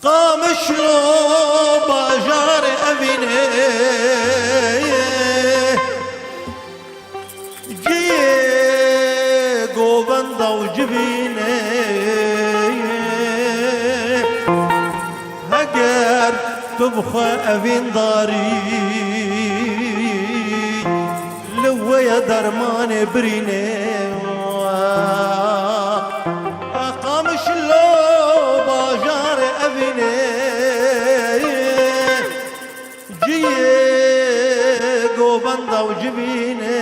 قامش لو باجار أبيني جيه قوبندا وجبيني هجر تبخى أبين داري لو يا درمان بريني قامش لو باجار أبيني جيه قوبندا وجبيني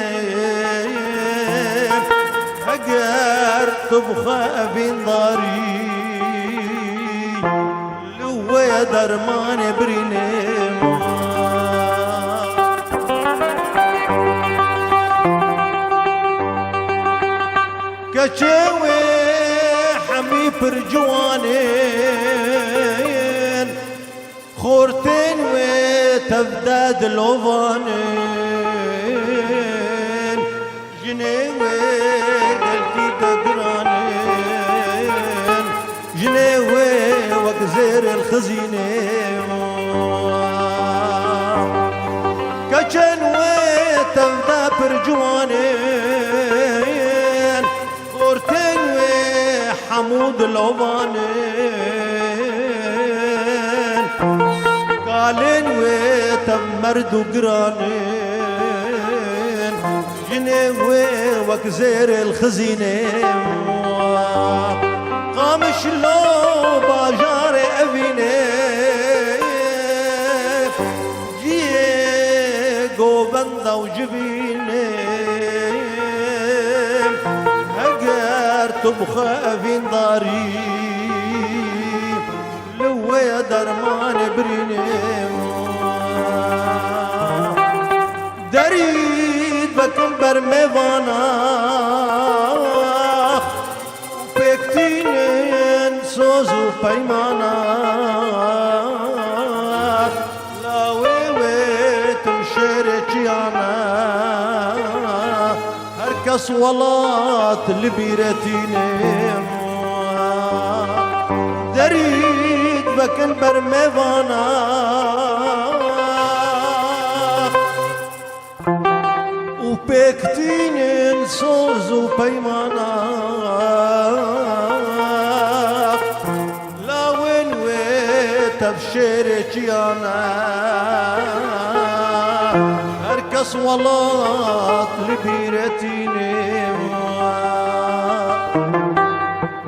هجر تبخى أبين داري لو يا درمان بريني كشوي حمي فرجوانين خورتين وتفداد الأوفانين جنيوي قلتي دقرانين جنيوي وقزير الخزينين كشنوي تفدا فرجوانين خورتين حمود الأوبانين قالين وتمرد وقرانين جنيوي وكزير الخزينين قامش لو باجار أبيني جيه قوبندا وجبيني تبخى أبين داري لو يا درمان بريني دريد بكم برميوانا بكتين سوزو بيمانا لاوي تمشيري جيانا كصولات لبيرتيني دريد بكن برميوانا وبكتين صوز وبيمانا لا وين وتبشيرك يانا صولات لبيرتيني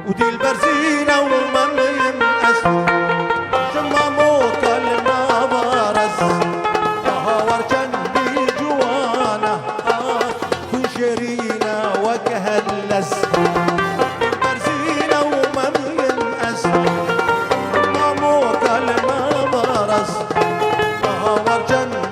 ودي البرزينة ومميم أسد شماموك المبارز يهور جنبي جوانا كن شرينا وكهلز البرزينة ومميم أسد شماموك المبارز يهور جنبي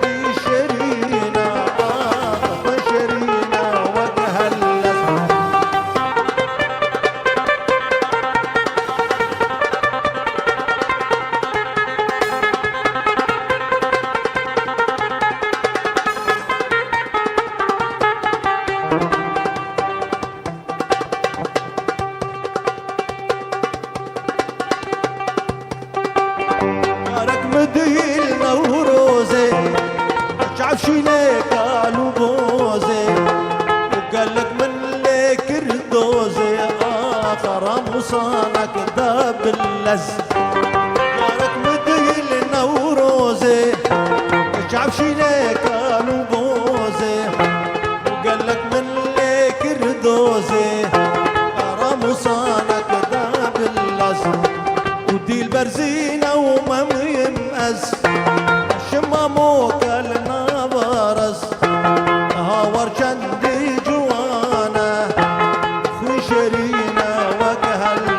شيلك قالوا بوزي وقالك من ليك ردوزي آخر مصانك ذاب اللز يارك مديل نوروزي شعب شيلك قالوا بوزي وقالك من ليك ردوزي آخر مصانك ذاب اللز ودي البرزينة ومميم أز شماموك النبرز هاور جندي جوانا خوي شرينا وكهلز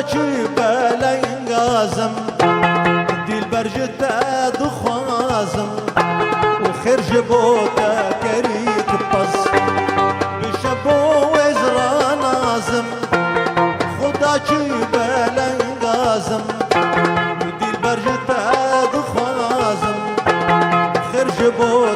چی بلا انگازم دیل برجتا دخوازم و خرج بوتا كريت بس بشبو وزرا نازم خدا چی بلا انگازم دیل برجتا دخوازم خرج بوتا